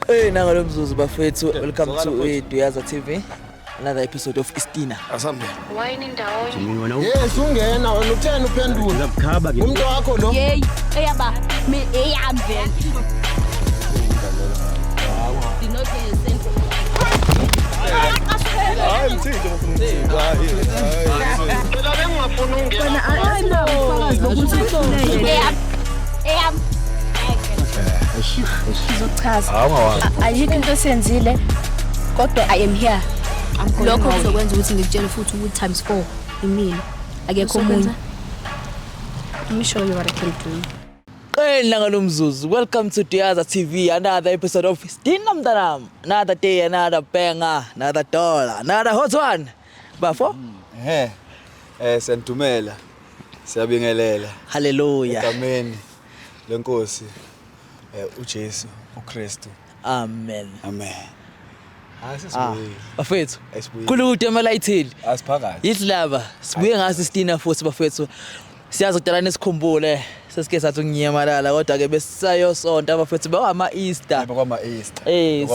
Hey, nangalo mzuzu bafethu, welcome to Duyaza TV. Another episode of Istina. Asambe. Wine ndawonye. Yes, ungena wena uthena uphendula. Ngabukhaba ke. Umuntu wakho lo. Yey, eyaba me eyambe. Hayi mthindi mfundisi. Phela bengingafuna ungena. Ayinabufakazi bokuthi uhluleke. Eyam. Ngizochaza. Ayikho into esenzile kodwa I am here. Lokho kuzokwenza ukuthi ngikutshele futhi ukuthi times 4 imini. Akekho omunye. Let me show you what I can do. Hey, nangalo mzuzu, welcome to Duyaza TV. Another episode of Istina mntanam. Another day, another banger, another dollar, another hot one. Bafo? Sentumela. Siyabingelela. Hallelujah. Amen. Lenkosi uJesu, uKristu. Amen. Amen. Asisibuye. Bafethu. Asibuye. Kulude emalayithini. Asiphakathi. Yithi laba, sibuye ngazi Istina futhi bafethu. Siyazi ukudala nesikhumbule. Sesike sathi ngiyamalala kodwa ke besayosonta bafethu bakama Easter. Yebo kwama Easter.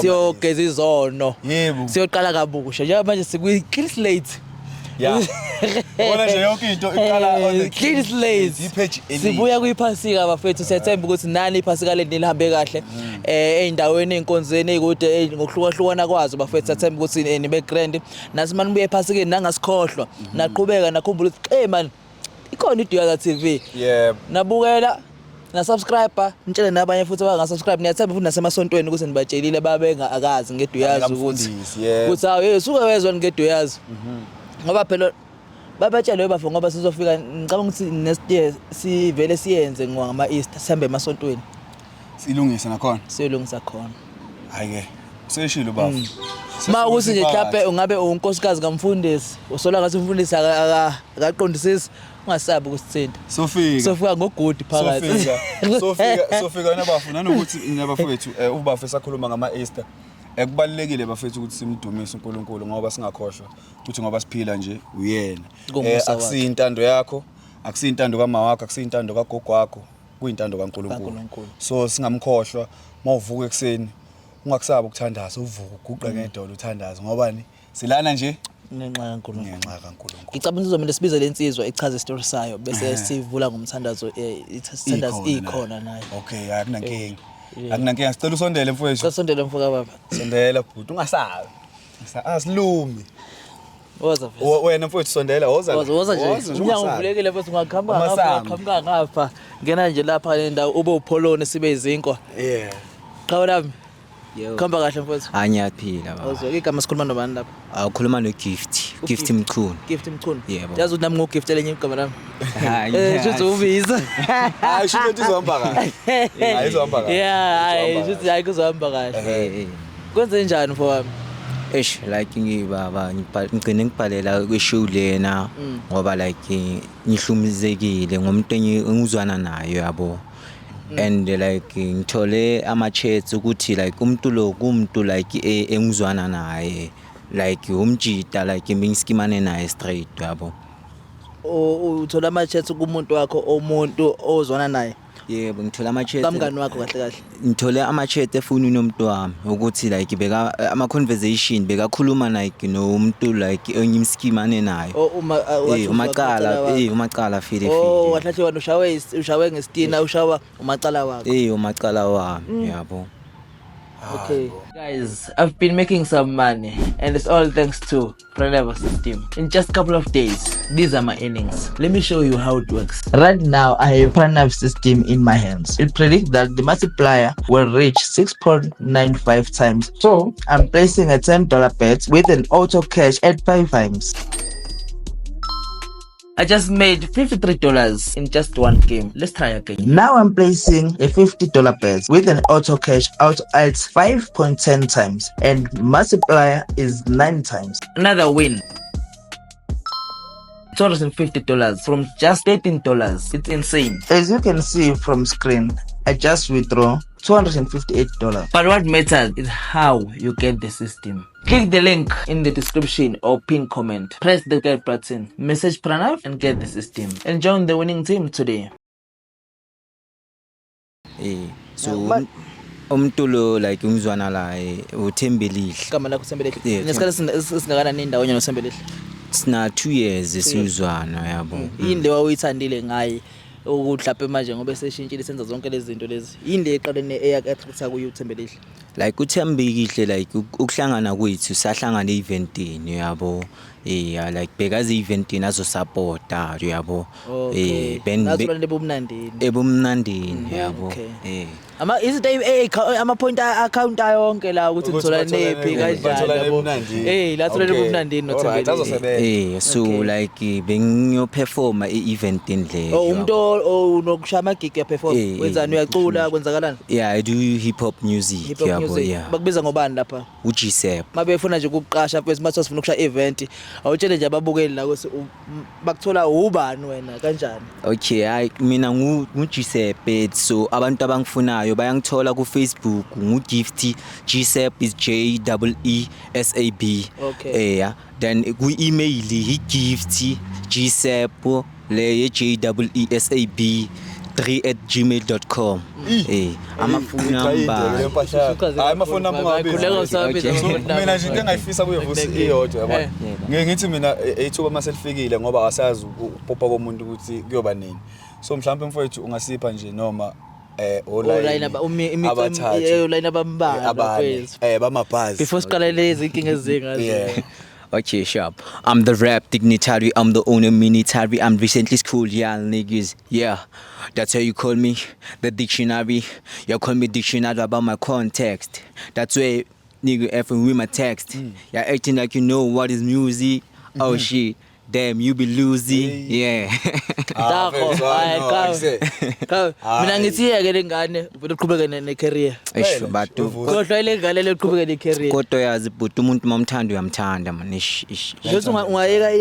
Siyogeza izono. Yebo. Siyoqala kabusha. Njengoba manje sikwi clean slate. Yeah. Bona nje yonke into iqala on the clean slate. Ipage Sibuya kuyiphasika bafethu siyathemba ukuthi nani iphasika leli lihambe kahle. Eindaweni einkonzweni ezikude ngokuhlukahlukana kwazo bafethu siyathemba ukuthi nibe grand. Nasi manje buye ephasikeni nangasikhohlwa. Naqhubeka nakhumbula ukuthi man ikhona iDuyaza TV. Yebo. Nabukela na subscriber nitshele nabanye futhi abangasubscribe niyathemba futhi nasemasontweni ukuthi nibatshelile babenga akazi ngeDuyaza ukuthi ukuthi hawo suke wezwa ngeDuyaza ngoba phela babatshele bafo ngoba sizofika ngicabanga ukuthi next year sivele siyenze ngama Easter sihambe emasontweni silungisa nakhona siyolungisa khona hayi ke seshilo bafo ma ukuthi nje mhlawumbe ungabe unkosikazi kamfundisi usola ngathi umfundisi akaqondisisi ungasabi ukusithinta sofika ngogudi phakathi sofika nabafu nanokuthi nabafowethu ubafo esakhuluma ngama Easter kubalekile bafethu ukuthi simdumise uNkulunkulu ngoba singakhohlwa ukuthi ngoba siphila nje uyena akusiyintando yakho akusiyintando kama wakho akusiyintando kagogo wakho kuyintando kaNkulunkulu so singamkhohlwa mawuvuka ekseni ungakusaba ukuthandaza uvuka uguqe ngedolo uthandaza ngoba ni silana nje ngenxa kaNkulunkulu ngicabanga sizomela sibize lensizwa ichaze istory sayo bese sivula ngomthandazo ithandaza ikhona nayo okay akunankingi akunankingi sicela usondele mfowethu sondela mfoka baba sondela bhuti ungasabi asilumi woza wena mfowethu sondela woza nje unyango uvulekile futhi ungaqhamuka ngapha ngena nje lapha le ndawo ube upholone sibe izinkwa qhawe lami khamba kahle mfowethu Angiyaphila baba. Ozwe igama sikhuluma nobani lapha Awukhuluma no Gift Mchunu. Gift Mchunu Yebo. yazi ukuthi nami ngogift lenye igama lami Hayi. Shuthi ubiza hayi shuthi izohamba kahle hayi izohamba kahle hayi shuthi hayi kuzohamba kahle kwenze njani mfowami Like ngibaba ngigcine ngibhalela kweshow lena ngoba like ngihlumizekile ngomuntu engizwana nayo yabo. And like ngithole ama-chats ukuthi like umuntu lo kumuntu like engizwana naye like umjita like ngiskimane naye straight yabo. Uthola ama-chats kumuntu wakho omuntu ozwana naye Yebo ngithola ama-chat kamngani wakho kahle kahle ngithole ama-chat efonini yomuntu wami ukuthi like beka ama-conversation bekakhuluma like nomuntu like engimskimane naye umacala file wahlathi wena ushawe ngestina ushawa umacala wakho umacala wami yabo. Okay, guys, I've been making some money and it's all thanks to Prelevo system. In just a couple of days, these are my earnings. Let me show you how it works. Right now, I have Prelevo system in my hands. It predicts that the multiplier will reach 6.95 times. So, I'm placing a $10 bet with an auto cash at 5 times. I just made $53 in just one game. Let's try again. Now I'm placing a $50 bet with an auto cash out at 5.10 times and multiplier is 9 times. Another win. $250 from just $13. It's insane. As you can see from screen, I just withdraw $258. But what matters is how you get the system. Click the link in the description or pin comment. Press the get button, message Pranav and get the system. And join the winning team today. So umuntu lo like ungizwana la uThembelihle. Igama lakho Thembelihle. Yeah, Nesikhathi singakanani indawo nyana Thembelihle? Sina 2 years esizwana yabo. Yini le wawuyithandile ngaye ukuthi lapha manje ngoba seshintshile senza zonke lezi zinto lezi. Yini le eqalene eyakathatha kuye uThembelihle? Like uThembelihle like ukuhlangana kwethu sahlangana eventini yabo. Like bekaze eventini azo supporta yabo. Nazo lebumnandini. Ebumnandini yabo. Is it ama point account yonke la ukuthi ngithola nephi kanjani yabo. La thola lebumnandini noThembelihle. So like bengiyo perform eventini le. Umuntu unokushaya amagig ya perform wenzani uyacula kwenzakalani? Yeah, I do hip hop music yabo. Yeah. Bakubiza ngobani lapha? uGsep. Mabefuna nje ukuqasha bese mathi sifuna ukusha event awutshele nje ababukeli la ukuthi bakuthola ubani wena kanjani? Okay, mina nguGsep, so abantu abangifunayo bayangithola ku Facebook nguGifty. Gsep is JEESAB. Yeah, then ku email iGifty Gsep le JEESAB 3@gmail.com. Amafoni namba. Hayi amafoni namba ngabizi. Mina nje into engayifisa kuye vusi iyodwa yabona. Ngeke ngithi mina ethuba maselifikile ngoba asazi upopa komuntu ukuthi kuyoba nini. So mhlawumbe mfowethu ungasipha nje noma online line abambala mfowethu. Bamabhazi. Before siqala lezi inkinga ezingazi. Yeah. Okay, sharp. I'm the rap dignitary, I'm the owner military. I'm recently schooled, y'all niggas. Yeah, that's how you call me, the dictionary. You call me dictionary about my context. That's where nigga effing with my text. You're acting like you know what is music. Oh shit, damn, you be losing. Yeah. Mina ngithiyeke lengane uvela uqhubeke ne-career. Eish batu. Kodwa ile ngane leqhubeke ne-career. Kodwa yazi but umuntu mamthanda uyamthanda man. Ish. Nje ungayeka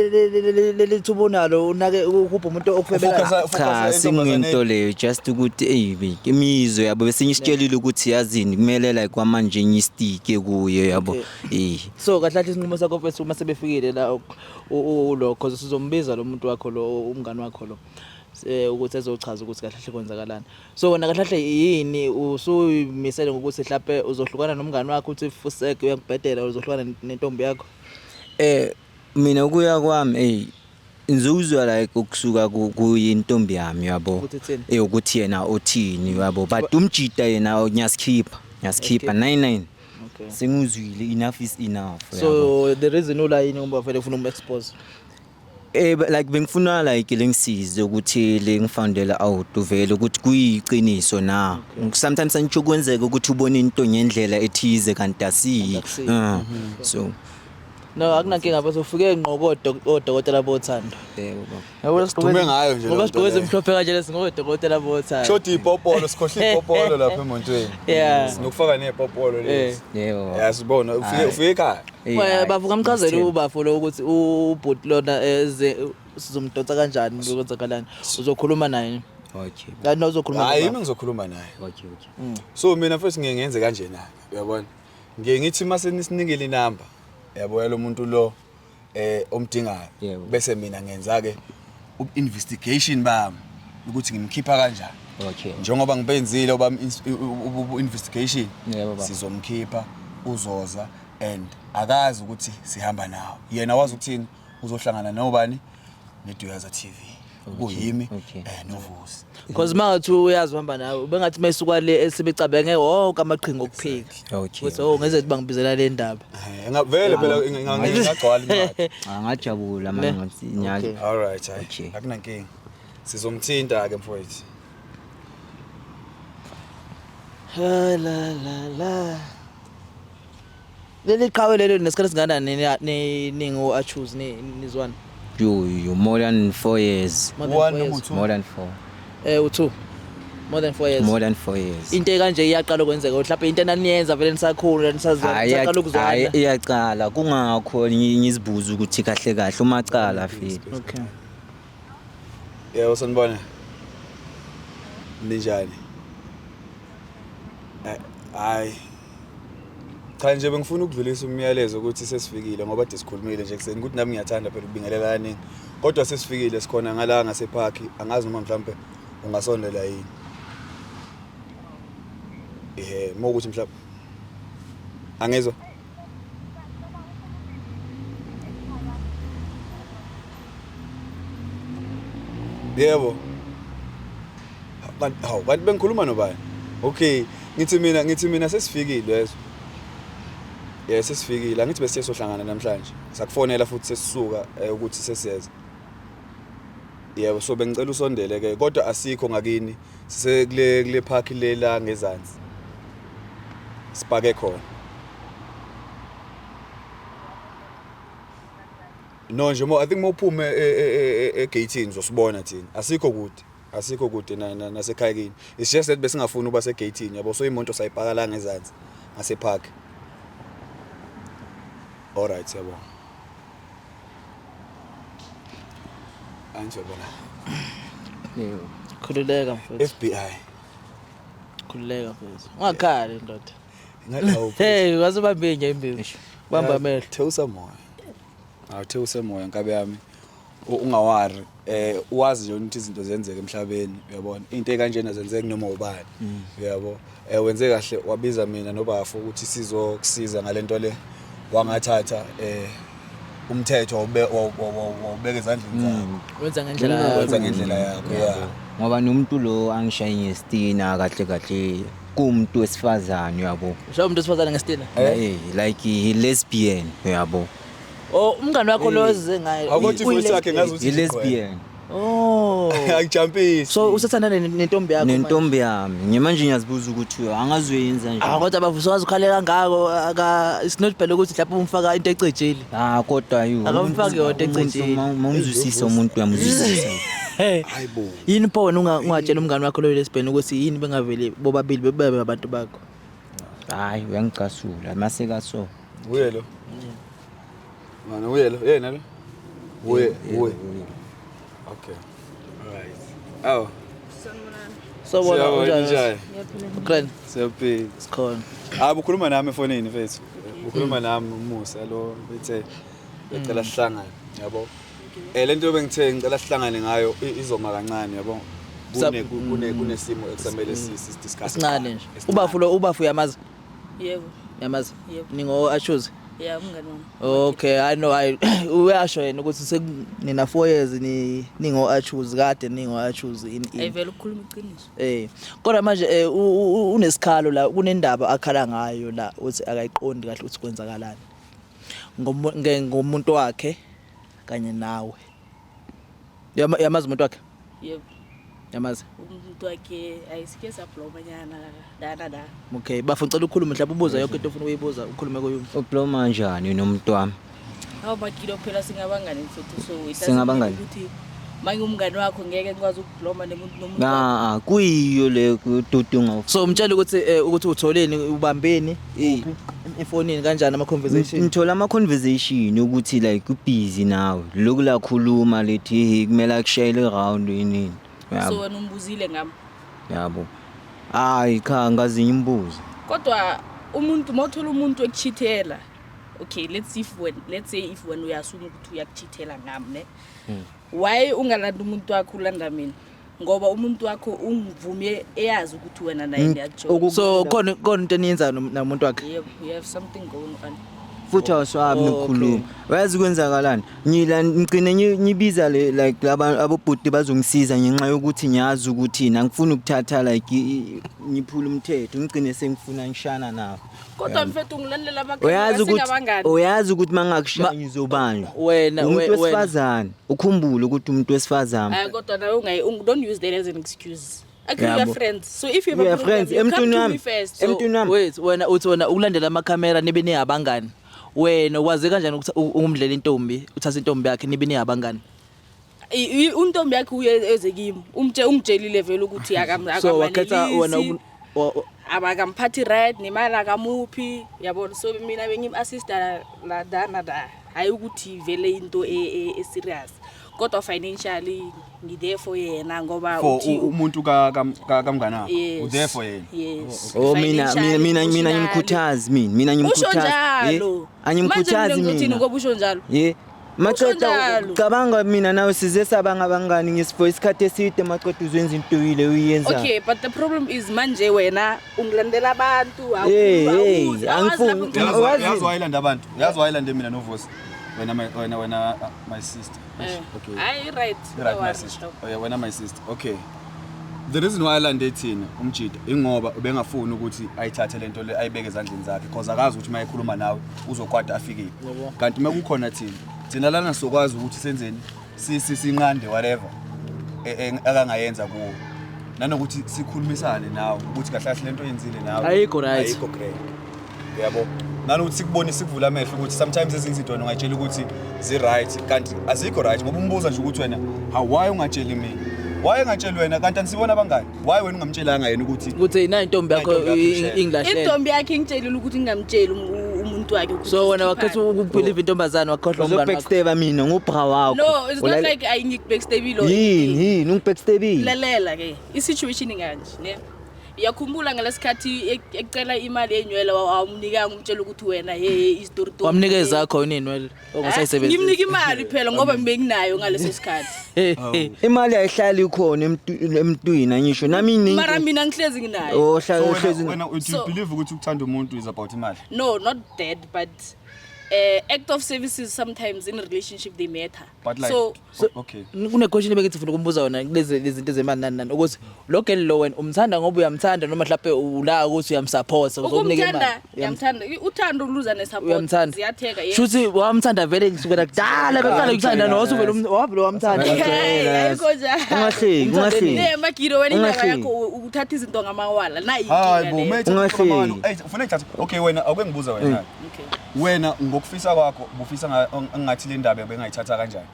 lethuba onalo unake ukupha umuntu okufebela. Cha singento leyo just ukuthi imizwe yabo bese ngisitshelile ukuthi yazini kumele like kwamanje ngistike kuye yabo. So kahle kahle isinqumo sakho mfethu uma sebefikile la lokho sizombiza lo muntu wakho lo umngani wakho lo ukuthi ezochaza ukuthi kahle kahle kwenzakalani. So wena kahle kahle yini usuyimisele ngokuthi mhlawumbe uzohlukana nomngani wakho uthi fuseke uyakubhedela uzohlukana nentombi yakho? Mina kuya kwami ngizuzwa like ukusuka kuyintombi yami yabo ukuthi yena uthini yabo but umjita yena nyaskipa 99. Okay. Senguzwile enough is enough. So the reason ulayini ngoba vele ufuna umexpose. Like bengifuna like lengisize ukuthi lengifoundela out uvela ukuthi kuyiqiniso na. Sometimes angisho kwenzeka ukuthi ubone into ngendlela ethize kanti asi. So no akunankinga bese ufike ngqo kodokotela bothando. Yabo sidume ngayo nje. Ngoba sigqoze mhlophe kanje lesingodokotela bothando. Shoti ipopolo sikhohle ipopolo lapha emontweni. Yeah. Sinokufaka nepopolo lezi. Yebo. Yasibona ufike ekhaya. Bavuka mchazela ubafo lo ukuthi ubhuti lona sizomdonsa kanjani ukwenzakalani. Uzokhuluma naye. Okay. Kanti uzokhuluma naye. Hayi mina ngizokhuluma naye. Okay. So mina first ngeke ngenze kanje naye. Uyabona? Ngeke ngithi mase nisinikele inamba. Yabo lo muntu lo omdingayo bese mina ngenza ke investigation bami ukuthi ngimkhipha kanjani. Okay. Njengoba ngibenzile oba investigation sizomkhipha uzoza and akazi ukuthi sihamba nawo. Yena wazi ukuthini uzohlangana nobani neDuyaza TV. Kuyimi novusi. Because mangathi uyazi uhamba nawe bengathi mayisuka le esebecabenge wonke amaqhinga okuphika. Okay. Ukuthi ngeze bangibizela le ndaba. Ngavele phela ngingagcwala imali. Ngajabula manje inyali. All right, hayi. Akunankinga. Sizomthinta ke mfowethu. La. Leli qhawe lelo nesikhathi singana ningo achoose nizwana. You more than 4 years. More than 4. U2. More than 4 years. More than 4 years. Into ekanje iyaqala ukwenzeka mhlawumbe into enaniyenza vele nisakhulu nisaqala ukuzwana. Iyaqala kungakho ngizibuza ukuthi kahle kahle umacala file. Okay. Yeah, usanibona. Ninjani? Hayi. Cha nje bengifuna ukudlulisa umyalezo ukuthi sesifikile ngoba disikhulumile nje kuseni ukuthi nami ngiyathanda phela ukubingelela kaningi. Kodwa sesifikile sikhona ngala ngasepark angazi noma mhlawumbe ungasondela yini. Mokuthi mhlawumbe angezwa yebo kanti bengikhuluma nobani okay ngithi mina sesifikile lezo sesifikile angithi bese siyohlangana namhlanje sakufonela futhi sesisuka ukuthi sesiyeza yebo so bengicela usondele ke kodwa asikho ngakini sisekule park lela ngezansi sipake khona no nje I think mophume egateini uzosibona thina asikho kude nasekhaya kini it's just that besingafuni uba segateini yabo so imoto sayipaka la ngezansi ngase park alright yabo anje bona khululeka mfethu FBI khululeka mfethu ungakhali ndoda ngalawo hey wasibambe nje imbizo bamba amehlo thewusa moya nkabe yami ungawari uwazi nje ukuthi izinto zenzeka emhlabeni uyabona into ekanjena zenzeka noma ubani uyabo wenze kahle wabiza mina nobafu ukuthi sizokusiza ngalento le wangathatha umthetho wawubeka ezandleni zakho wenza ngendlela yakho ngoba nomuntu lo angishaye ngestina kahle kumuntu wesifazane uyabo usho umuntu wesifazane ngestina like he lesbian uyabo umngane wakho lo ozize ngayo akuthi futhi yakhe ngazuthi lesbian akujampisi so usathanda nentombi yakho nentombi yami ngemanje ngiyazibuza ukuthi angazoyenza nje kodwa bavuso wazi ukhale kangako it's not bad ukuthi lapho umfaka into ecejeli kodwa akamfaki yonto ecejeli mawuzwisisa umuntu uyamzwisisa hayibo yini pho wena ungatshela umngane wakho lo lesbian ukuthi yini bengaveli bobabili bebebe abantu bakho hayi uyangicasula maseka so uyelo mana uyelo yena lo uye okay alright so bona unjani grand sephi sikhona ukhuluma nami efonini mfethu ukhuluma nami uMusa lo bethe ecela sihlangane yabo lento bengithe ngicela sihlangane ngayo izoma kancane yabo kunesimo eksamele sidiscuss sincane nje ubafu uyamazi Yebo. Yamazi Yebo. ningo achuse Yeah, umngani wami. okay I know uyasho yena ukuthi sekunina 4 years ningo achuse kade ningo achuse Ayivela ukukhuluma iqiniso. Kodwa manje unesikhalo la kunendaba akhala ngayo la uthi akayiqondi kahle ukuthi kwenzakalani ngomuntu wakhe kanye nawe yamazi umuntu wakhe Yebo. Yamazi Umuntu wakhe ayisike sablomanyana da. okay bafuna ukukhuluma mhlawumbe ubuza yonke into ofuna uyibuza ukhulume koyumi ubloma kanjani nomuntu wami Awubakilo phela singabangani mfethu so Singabangani? ukuthi manje umngani wakho ngeke ngikwazi ukubloma nomuntu kuyiyo le kututunga so umtshela ukuthi utholeni ubambeni efonini kanjani ama conversation ngithola ama conversation ukuthi like ubusy nawe lokulakhuluma lethi kumele akushayele around yini so wena umbuzile ngami yabo hayi cha ngazinye imbuzo kodwa umuntu mothola umuntu ekuchithela okay let's say if when uyasuma ukuthi uyakuchithela ngami ne why ungalanda umuntu wakho ulanda mina ngoba umuntu wakho ungivume eyazi ukuthi wena naye ngiyajola so khona into eniyenza nomuntu wakhe yebo you have something going on futhi awuswabi nokukhuluma wazi kwenzakalani ngila ngicine nyibiza le like laba abobhuti bazongisiza ngenxa yokuthi ngiyazi ukuthi ngifuna ukuthatha like ngiphula umthetho ngicine sengifuna ngishana nawo kodwa mfethu ungilandela amakhosi singabangani uyazi ukuthi mangakushaya ngizobanjwa wena umuntu wesifazane ukhumbule ukuthi umuntu wesifazane kodwa nawe don't use that as an excuse actually we are friends so if you have a friends emntwini wami wait wena uthi wena ukulandela amakhamera nibe niyabangani wena wazi kanjani ukuthi ungumdlela intombi uthatha intombi yakhe nibe niyabangani untombi yakhe uye ezekimi umtshelile vele ukuthi akamali so wakhetha wena abakamphathi right nemali akamuphi yabona so mina bengim-assista la da hayi ukuthi vele into serious kodwa financially ngithere for yena ngoba uthi umuntu kamngana u there for yena yes mina ngimkhuthazi mina ngimkhuthazi angimkhuthazi mina ngoba usho njalo Maqeda cabanga mina nawe size sabanga abangani ngisifo isikhathi eside maqeda uzwenza into yile uyenza. Okay, but the problem is manje wena ungilandela abantu angifuni yazi wayilanda abantu yazi wayilanda mina noVusi wena my sister okay right my sister wena my sister okay the reason why ayilande thina umjida ingoba ubengafuni ukuthi ayithathe lento le ayibeke ezandleni zakhe because akazi ukuthi mayikhuluma nawe uzokwada afike kanti makukhona thina lana sokwazi ukuthi senzeni sinqande whatever akangayenza kuwo nanokuthi sikhulumisane nawe ukuthi kahle kahle lento yenzile nawe ayikho right yabo nanokuthi sikubone sikuvula amehlo ukuthi sometimes ezinye izinto wena ungayitshela ukuthi zi right kanti azikho right ngoba umbuza nje ukuthi wena why ungatsheli mina why ungatsheli wena kanti anisibona abangani why wena ungamtshelanga yena ukuthi ina intombi yakho ingilahlela intombi yakhe ingitshelile ukuthi ngingamtsheli umuntu wakhe so wena wakhetha ukubelieve intombazana wakhohlwa umngani wakho backstab mina ngubra wakho no it's not like I ngik backstab lo yini ungibackstab lalela ke isituation inganje ne yakhumbula ngalesikhathi ecela imali yenywele awumnika ngumtshela ukuthi wena istory to wamnikeza zakho inenwele ongasayisebenzisa ngimnika imali phela ngoba ngibenginayo ngaleso sikhathi imali ayihlali ikhona emntwini anyisho nami mara mina ngihlezi nginayo ohlezi wena do you believe ukuthi ukuthanda umuntu is about imali no not that but act of services sometimes in a relationship they matter but like, so okay kune question ebeke ngifuna ukumbuza wona lezi zinto zemali nani ukuthi lo girl lo wena umthanda ngoba uyamthanda noma mhlawumbe ula ukuthi uyamsupport uzokunika imali uyamthanda uthando uluza nesupport ziyatheka yena shuthi wamthanda vele kusukela kudala beqala ukuthanda no usuvela wablo wamthanda ayikho nje ungahleki ne magiro wena indaba yakho ukuthatha izinto ngamawala na hayi bo mate ufuna ithatha okay wena akungibuza wena wena ngokufisa kwakho bufisa ngathi le ndaba bengayithatha kanjani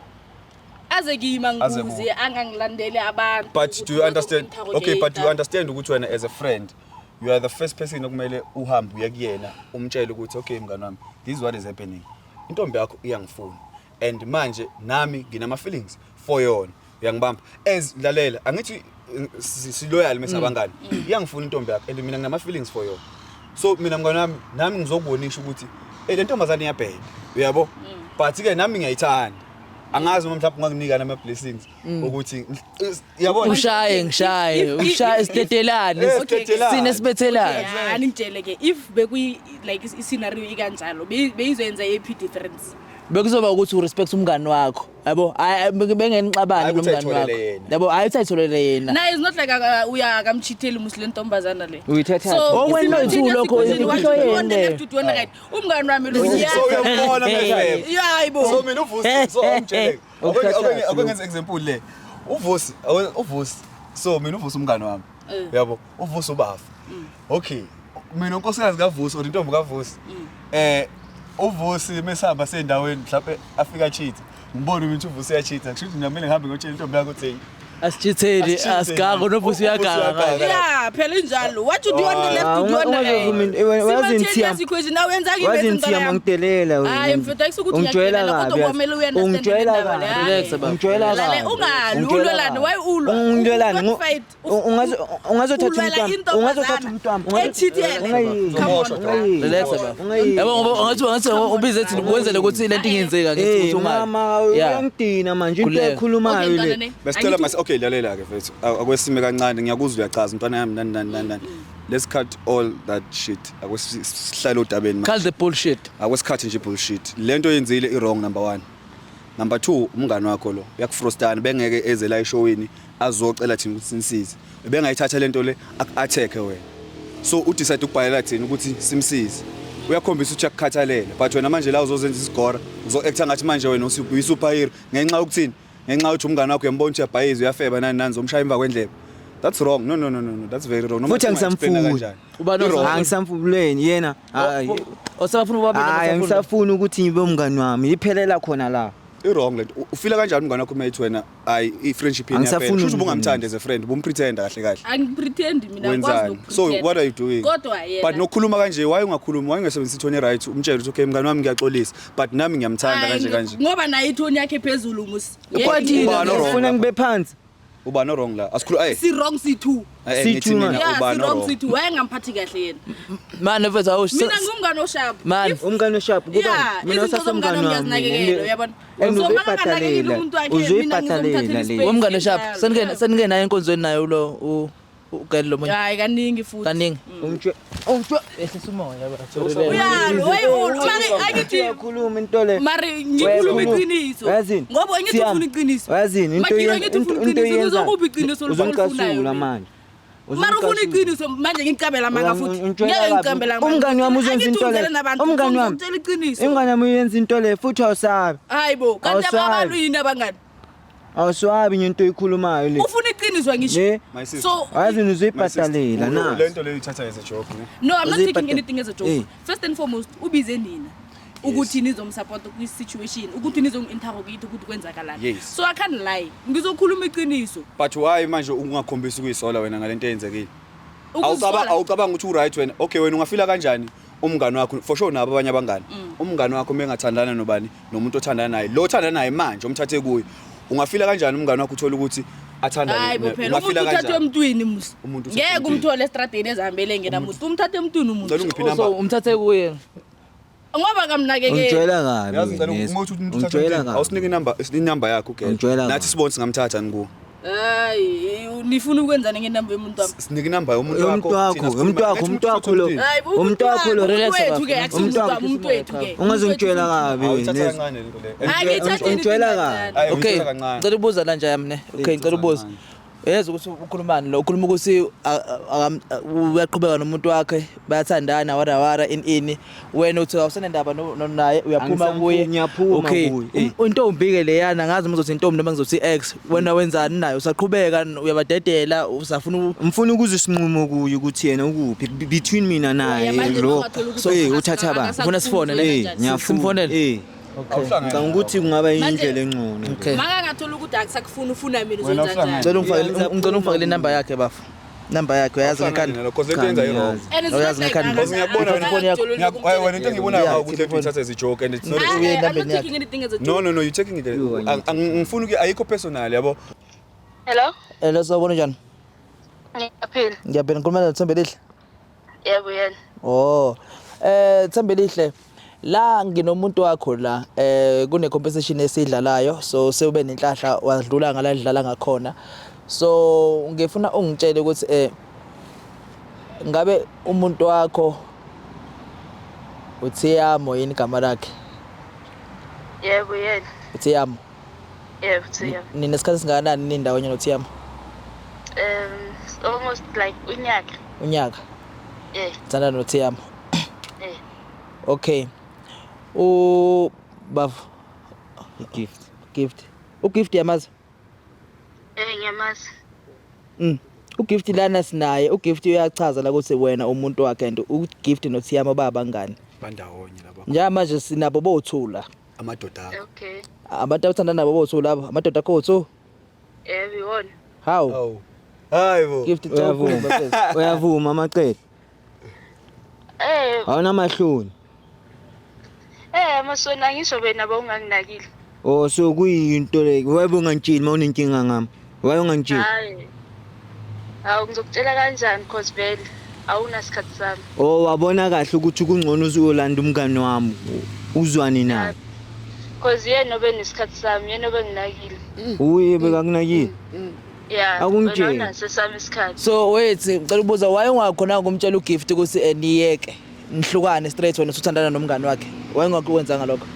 aze kima ngibuze angangilandele abantu but do you understand okay but you understand ukuthi wena as a friend you are the first person okumele uhambe uye kuyena umtshele ukuthi okay mngani wami this is what is happening intombi yakho iyangifuna and manje nami nginama feelings for yona uyangibamba as lalela angithi siloyal mesabangani iyangifuna intombi yakho and mina nginama feelings for yona so mina mngani wami nami ngizokubonisha ukuthi le ntombazane iyabheda uyabo but ke nami ngiyayithanda angazi uma mhlawumbe unganginika nama blessings ukuthi yabona ushaye isitetelane sine sibethelane aningitshele ke if bekuyi like scenario ikanjalo beyizoyenza ephi difference bekuzoba ukuthi urespect umngani wakho yabo bengenixabani nomngani wakho yabo ayithayitholele yena na is not like uyakamchithela umuslim ntombazana le uyithatha wena uthu lokho usho yena umngani wami lo so uyabona manje yayibo so mina uVusi so amtshele akungenza example le uVusi so mina uVusi umngani wami yabo uVusi ubafa okay mina unkosikazi kaVusi or intombi kaVusi uVusi mesihamba sendaweni mhlawumbe afika cheat ngibona ukuthi uVusi uyacheat kusho ukuthi nami ngihambe ngotshela intombi yakho ukuthi asithitheli asigago noVusi uyagaga yeah phela njalo what you do on the left you do on the right wazinthiyama equation nawe yenza ke izinto wazinthiyama ngitelela hayi mfethu ayisukuthi ngiyakela kodwa kwamele uyandastand relax baba ungijwayela ungalulelani why ulwa ungilwelani ungazothatha umntwana relax baba yabo ngoba ngathi ubize ethi kwenzele ukuthi lento ingenzeka ngithi mama uyangidina manje into ekhulumayo le besicela mase okay lalela ke mfethu akwesime kancane ngiyakuzwa uyachaza mntwana yami nani let's cut all that shit akwesihlalo odabeni call the bullshit akwesikhathi nje bullshit lento yenzile i-wrong number 1 number 2 umngani wakho lo yakufrustana bengeke eze la eshowini azocela thina ukuthi sinisize bengayithatha lento le attack wena so udecide ukubhalela thina ukuthi simsize uyakhombisa ukuthi yakukhathalela but wena manje la uzozenza isigora uzo-acta ngathi manje wena uyi-superhero ngenxa yokuthini ngenxa yokuthi umngani wakho uyambona ukuthi uyabhayiza uyafeba nani zomshaya emva kwendlebe that's wrong no that's very wrong futhi angisamfuni angisamfuleni yena osafuna ubabili angisafuni ukuthi ngibe umngani wami iphelela khona la i-wrong lento ufila kanjani umngani wakho mayithi wena hayi i-friendship yini yaphela shuthi ubungamthandi as a friend ubumprethenda kahle angipretend mina ngikwazi ukupretend so what are you doing kodwa yena but nokukhuluma kanje why ungakhulumi why ungasebenzisa ithoni right umtshela ukuthi okay mngani wami ngiyaxolisa but nami ngiyamthanda kanje ngoba nayo ithoni yakhe phezulu musi kwathi ufuna ngibe phansi uba no wrong la asikhulu si wrong si2 ngithi mina yeah uba si no wrong wrong si2 wayengamphathi kahle yena Man mfethu awu mina ngumngane osharp man umngane sharp kuba mina usasemngane wami uyabona uzobhatalela umngane shap senike naye enkonzweni nayo lo ugele lo munye hayi kaningi futhi kaningi umtshwe ehlisa umoya uyalo wayi akithi uyakhuluma into le mari ngikhuluma iqiniso ngoba ngithi ufuna iqiniso yazini into uzokuba iqiniso uzonkasula manje mara ufuna iqiniso manje ngicabela manga futhi ngeke ngicabela manga umngane wami uzenza into le umngane wami ngicela iqiniso umngane wami uyenza into le futhi awusabi hayibo kanti abantu yini abangani awuswabi into oyikhulumayo le ufuna iqiniso ngisho so yazini uzuyibhatalela na lento leyo ithatha as a joke ne no I'm not taking anything as a joke first and foremost ubize nina ukuthi nizomsupport ku situation ukuthi nizonginterrogate ukuthi kwenzakalani so I can't lie ngizokhuluma iqiniso but why manje ungakhombisi kuyisola wena ngalento eyenzekile awucabanga ukuthi uright wena okay wena ungafila kanjani umngane wakho for sure nabo abanye abangani umngane wakho mengathandana nobani nomuntu othandana naye lo othandana naye manje umthathe kuye ungafila kanjani umngane wakho uthola ukuthi athandane ungafila kanjani uthathe emntwini musi ngeke umthole estradeni ezihambele ngena musi umthathe emntwini umuntu so umthathe kuye ngoba kamnakekela ungitshela kabi yazi ngicela ukuthi umuntu uthathe awusinike inamba yakho ugela nathi sibone singamthatha nikuwo hayi nifuna ukwenzana ngenamba yomuntu wami sinike inamba yomuntu wakho umuntu wakho lo relax umuntu wethu ke ungazongitshela kabi uthatha kancane lento le ungitshela kabi okay ngicela ubuza la nje yami okay ngicela ubuza yeza ukuthi ukhulumani lo ukhuluma ukuthi uyaqhubeka nomuntu wakhe bayathandana wara ini wena uthi awusenendaba naye uyaphuma kuye okay intombi ke leyana ngazi uzothi intombi noma ngizothi ex wena wenzani nayo usaqhubeka uyabadedela usafuna umfuna ukuza isinqumo kuye ukuthi yena ukuphi between mina naye lo so uthatha ba ufuna sifone le ngiyafuna ngicabanga ukuthi kungaba indlela engcono maka ngathola ukuthi akusakufuna ufuna mina uzonza ngicela ungifake le number yakhe bafu number yakhe uyazi ngekani because into yenza irong uyazi ngekani because ngiyabona wena into engibona ukuthi le ithatha as a joke and it's not uye endabeni yakhe no you taking it ngifuna ukuthi ayikho personal yabo Hello sawubona njani Ngiyaphila ngiyaphila ngikhuluma noThembelihle yebo yena oh Thembelihle la nginomuntu wakho la kune competition esidlalayo so sewube nenhlahla wadlula ngala dlala ngakhona so ngifuna ungitshele ukuthi ngabe umuntu wakho uThiyamo yini igama lakhe yebo yena uThiyamo yebo Thiyamo nina isikhathi singakanani nindawo noThiyamo almost like unyaka tsana noThiyamo okay bafu gift yamazi ngiyamazi ugift lana sinaye ugift uyachaza la ukuthi wena umuntu wakhe and ugift noThiyamo babangani bandawonye labo njamanje sinabo bothula amadoda okay abantu abathanda nabo bothula labo amadoda akho yebo how hayibo gift uyavuma amaqedwe awuna mahloni masona ngisho wena bawunganginakile oh so kuyinto le wabe ungangitshini mawunenkinga ngami waye ungangitshini hayi ngizokutshela kanjani because vele awunasikhathi sami oh wabona kahle ukuthi kungcono uzolanda umngane wami uzwani naye because yena obenesikhathi sami yena obenginakile uye bekakunakile yeah akungitshela nasesami isikhathi so wait ngicela ubuza waye ungakhona ukumtshela ugift ukuthi niyeke nihlukane straight wena usuthandana nomngane wakhe wayengakwenza ngalokho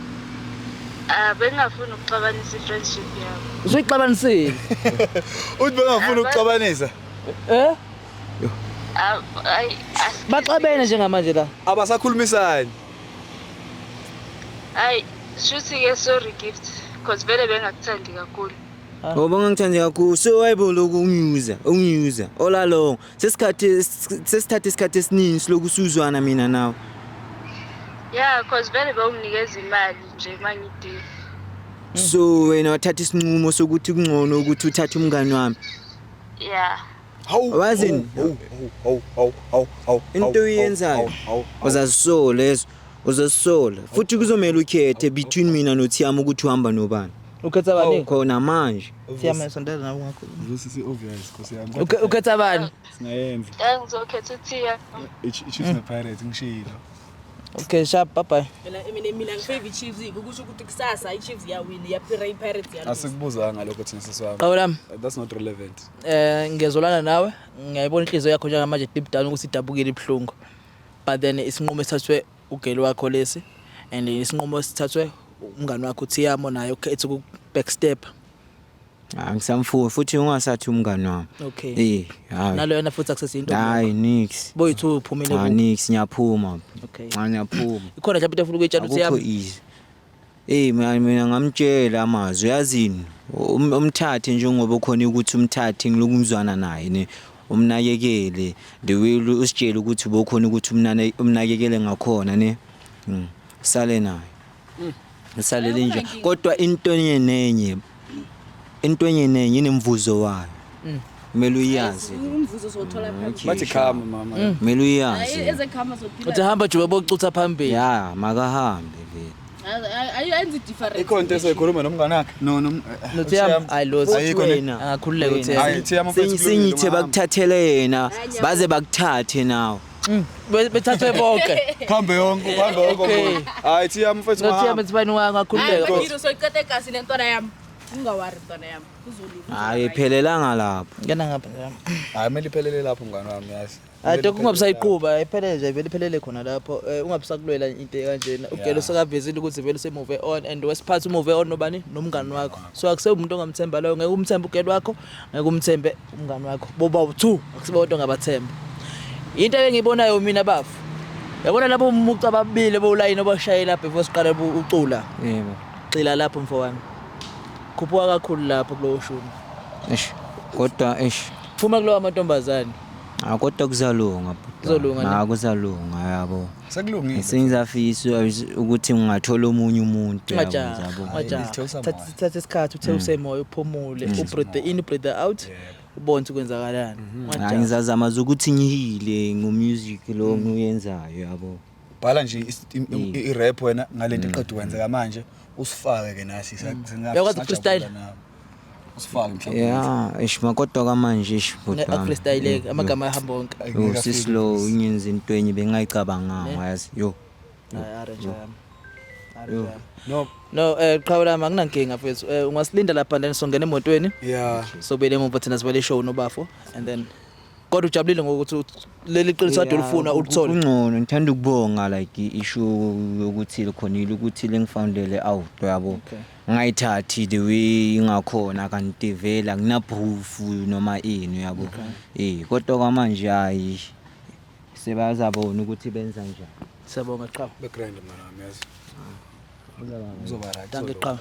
bengafuna ukuxabanisa i-friendship yabo usuyixabanisile uthi bengafuna ukuxabanisa baxabene njengamanje la abasakhulumisani hayi shuthi-ke sorry gift because vele bengakuthandi kakhulu ngoba ngangithanda kakhulu so wayibo lokhu ungiuser all along sesithatha isikhathi esiningi siloku usuzwana mina nawe yeah because vele bawunginikeza imali nje mangidile so wena wathatha isinqumo sokuthi kungcono ukuthi uthathe umngane wami yeah wazini into uyenzayo uzazisola futhi kuzomela ukhethe between mina noThiyamo ukuthi uhamba nobani ukhetha bani khona manje siyama sondela nawe ngakho Sisi obvious because yami. ukhetha bani Singayenza. Ngizokhetha uThia. Chiefs ne Pirates ngishilo. okay sharp bye bye mina ngifavorite Chiefs ukusho ukuthi kusasa iChiefs yawin Pirates ya Asikubuzanga ngalokho thina seswami. qawulami That's not relevant. ngiyezolana nawe ngiyayibona inhliziyo yakho njengamanje deep down ukuthi idabukile ibhlungu but then isinqumo esithathwe ugeli wakho lesi and isinqumo esithathwe umngani wakho uThiyamo naye ukhetha ku backstep angisamfuwe futhi ungasathi umngani wami okay hayi nalo yena futhi access into hayi nix boyithu uphumile ku nix ngiyaphuma okay ngiyaphuma ikhona nje abantu afuna ukuyitshela uThiyamo mina ngamtshela amazwi yazini umthathe njengoba ukhona ukuthi umthathe ngilokumzwana naye ne umnakekele the way usitshela ukuthi bokhona ukuthi umnakekele ngakhona ne sale naye usalele nje kodwa into yenenye inemvuzo wayo kumele uyazi umvuzo sothola phakathi Bathi khama mama. kumele uyazi ezekhama zophila uthi hamba nje bocutha phambili ya makahambe vele ayenzi difference Ikhonto esekhuluma nomngane wakhe. No noThiyamo I lost Ayikho wena angakhululeka uThiyamo Hayi Thiyamo mfethu. singithe bakuthathele yena baze bakuthathe nawo bethathwe bonke Khambe yonke Okay. Hayi Thiyamo mfethu. noThiyamo sibani wangakhululeka ngiro soyiqede egasi lentwana yami ungawari ntwana yami uzolima hayi iphelelanga lapho ngena ngapha Hayi mele iphelele lapho mngane wami yazi. ade kungabisayiquba iphelele nje vele iphelele khona lapho ungabisakulwela into kanjena ugelo sekavezile ukuthi vele se move on and wesiphathi move on nobani nomngani wakho so akuse umuntu ongamthemba loyo ngeke umthembe ugelo wakho ngeke umthembe umngani wakho boba u2 akusibe kodwa ngabathemba into engiyibonayo mina bafu yabona lapho umucu ababili bolayini obashayela lapha before siqale ucula yebo xila lapho mfowami khuphuka kakhulu lapho kulo shumi kodwa phuma kulo amantombazane kodwa kuzalunga kuzolunga kuzalunga yabo Sekulungile. sengizafisa ukuthi ngingathola omunye umuntu thatha isikhathi uthe usemoya uphumule ubreathe in breathe out ubone ukwenzakalani ngizazama ukuthi ngihile ngomusic lo ngiyenzayo yabo Bhala nje i-rap wena ngalento iqedwe kwenzeka manje usifake ke nasi Uyakwazi freestyle? Usifake mhlawumbe. Yeah, kodwa kamanje freestyle amagama ahamba wonke sislow inyenza into enye bengayicabanganga yazi No qhawula anginankinga mfethu ungasilinda lapha then songena emotweni sobele emuva thina sibale show nobafo and then kodwa ujabulile ngokuthi leli qiniso ade ulifuna ulithole ungcono ngithanda ukubonga like issue yokuthi likhonile ukuthi lengifoundele out yabo ngayithathi the way ingakhona kanti vela nginaproof noma ini yabo kodwa kwamanje hayi sebazabona ukuthi benza njani siyabonga qhawe background mama yazi uzoba right danke qhawe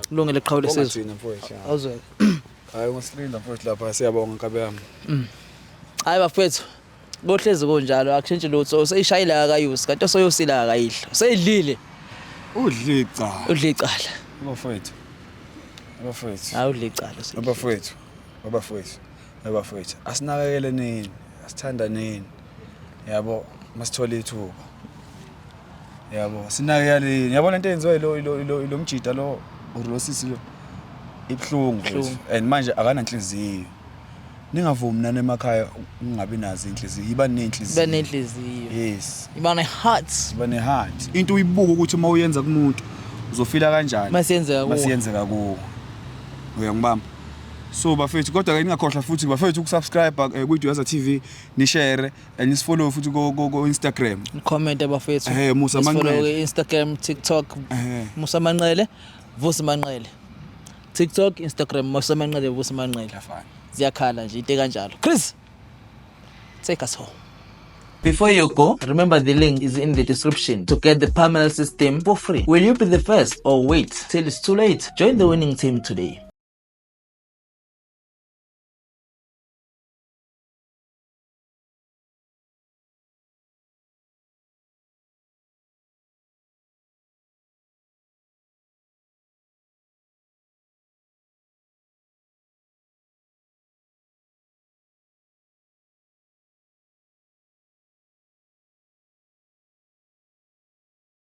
kulungile qhawe lesizwe awuzwe hayi ungasilinda mfowethu lapha siyabonga nkabe yami hayi bafethu bohlezi konjalo akushintshi lutho useyishayila akayusi kanti soyosila akayidla useyidlile udle icala bafethu awudle icala bafethu asinakekele nini asithanda nini yabo masithola ithuba yabo sinakekele yabona into enziwe lo mjida lo urosisi lo ibhlungu and manje akananhliziyo ningavumi nani emakhaya ungabi nazo inhliziyo iba nenhliziyo yes iba ne-heart into uyibuka ukuthi uma uyenza kumuntu uzofila kanjani masiyenzeka kuwo uyangibamba so bafethu kodwa ke ningakhohlwa futhi bafethu ukusubscribe ku-Dweza TV nishare and nisifollow futhi ku Instagram comment bafethu Musa Manqele Instagram TikTok Musa Manqele Vusi Manqele TikTok Instagram Musa Manqele Vusi Manqele ziyakhala nje into kanjalo Chris take us home. Before you go, remember the link is in the description to get the Pamela system for free. Will you be the first or wait till it's too late? Join the winning team today.